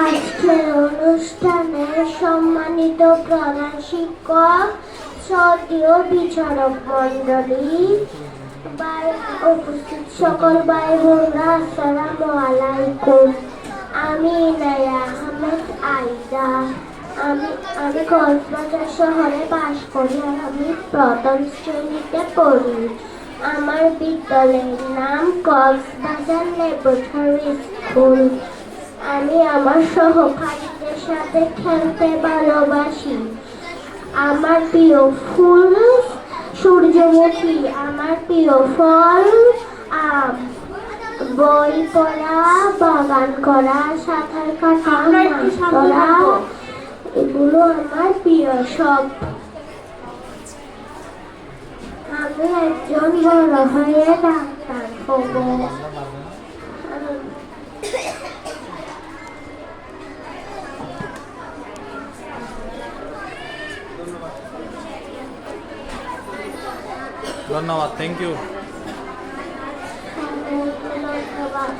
আজকের অনুষ্ঠানে সম্মানিত প্রধান শিক্ষক, শ্রদ্ধেয় বিচারক মণ্ডলী, উপস্থিত সকল ভাই বোনরা, আসসালামু আলাইকুম। আমি ইনায়া আহমেদ আইদা। আমি কক্সবাজার শহরে বাস করি আর আমি প্রথম শ্রেণীতে পড়ি। আমার বিদ্যালয়ের নাম কক্সবাজার ল্যাবরেটরি স্কুল। আমি আমার সহপাঠীদের সাথে খেলতে ভালোবাসি। আমার প্রিয় ফুল সূর্যমুখী, আমার প্রিয় ফল আম। বই পড়া, বাগান করা, সাঁতার কাটা, মাছ ধরা, এগুলো আমার প্রিয় সব। আমি একজন বড় হয়ে ডাক্তার হব। ধন্যবাদ, থ্যাংক ইউ। ধন্যবাদ।